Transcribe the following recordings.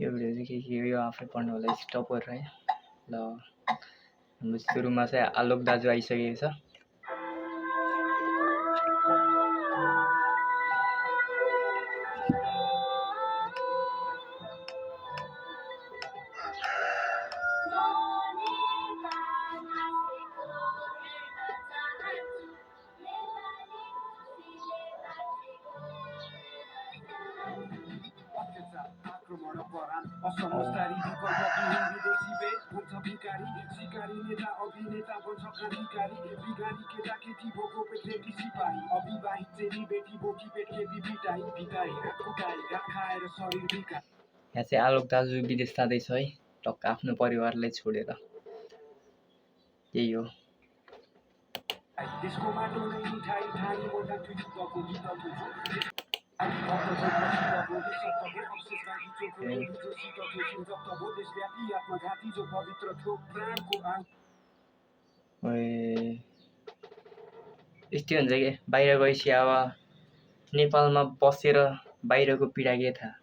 यो भिडियो चाहिँ के यो आफै पढ्नु होला स्टप गरेर है ल हाम्रो सुरुमा चाहिँ आलोक दाजु आइसकेको छ असमझदारी विकल्पविहीन विदेशी बे हुन्छ भिकारी शिकारी नेता अभिनेता बन्छ क्रान्तिकारी बिगारी केटा केटी भोको पेटलेटी सिपाही अविवाहित चेली बेटी बोकी पेटले बिबिटाई भिताई कुटाई रात खाएर शरीर बिका यहाँ चाहिँ आलोक दाजु विदेश जाँदैछ है टक्क आफ्नो परिवारलाई छोडेर यही हो त्यसको माटो नै मिठाई ठानी म जान्छु युद्धको गीतको यस्तै हुन्छ कि बाहिर गएपछि अब नेपालमा बसेर बाहिरको पीडा के थाहा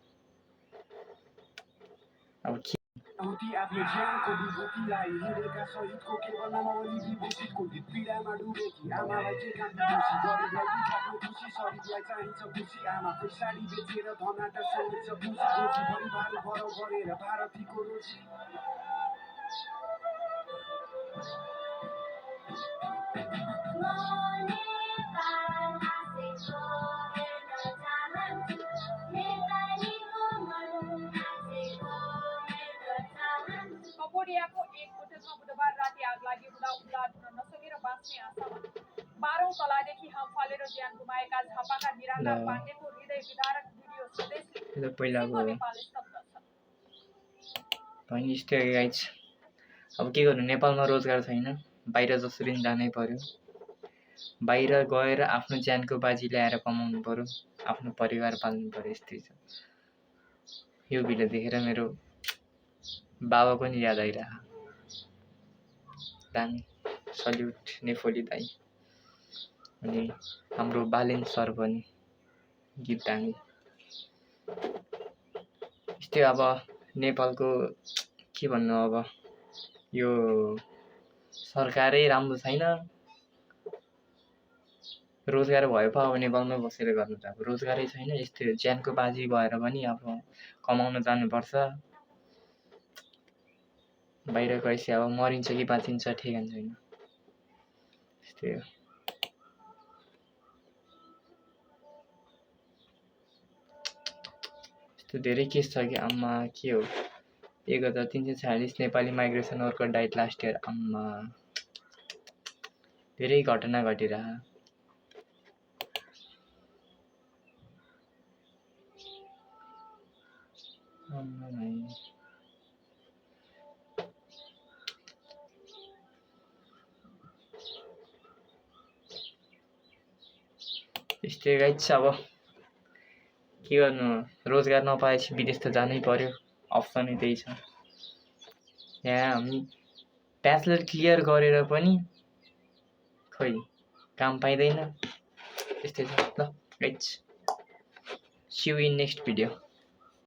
अब आफ्नो ज्यानको विभूतिलाई हिँडेका सहितको केवल नामावली विभूतिको पीडामा डुबेकी आमालाई चाहिँ काम खुसी गरिबलाई बिचाको खुसी शरीरलाई चाहिन्छ खुसी आमाको साडी बेचेर धनाटा सोल्छ खुसी खुसी परिवार भरौ गरेर भारतीको रोजी कम्बोडियाको एक होटलमा बुधबार राति आग लागि हुँदा उद्धार हुन नसकेर बाँच्ने आशामा 12औं तलादेखि हाम फालेर ज्यान गुमाएका झापाका निराकार पाण्डेको हृदय विदारक भिडियो स्वदेशले नेपालले स्तब्ध छ। अब के गर्नु नेपालमा रोजगार छैन बाहिर जसरी जानै पर्यो बाहिर गएर आफ्नो ज्यानको बाजी ल्याएर कमाउनु पर्यो आफ्नो परिवार पाल्नु पर्यो यस्तै छ यो भिडियो देखेर मेरो बाबा पनि याद आइरह दामी सल्युट नेफोली दाई अनि हाम्रो बालेन सर पनि गीत दामी यस्तै अब नेपालको के भन्नु अब यो सरकारै राम्रो छैन रोजगार भए पो अब नेपालमै बसेर गर्नु त अब रोजगारै छैन यस्तै ज्यानको बाजी भएर पनि अब कमाउन जानुपर्छ बाहिर गएपछि अब मरिन्छ कि बाँचिन्छ ठेगान छैन यस्तै हो यस्तो धेरै केस छ कि आम्मा के हो 1346 Nepali migration worker died last year आम्मा धेरै घटना घटिरह यस्तै गाइस अब के गर्नु रोजगार नपाएपछि विदेश त जानै पर्यो अप्सनै त्यही छ यहाँ हामी ब्याचलर क्लियर गरेर पनि खै काम पाइँदैन यस्तै छ ल guys see you in next video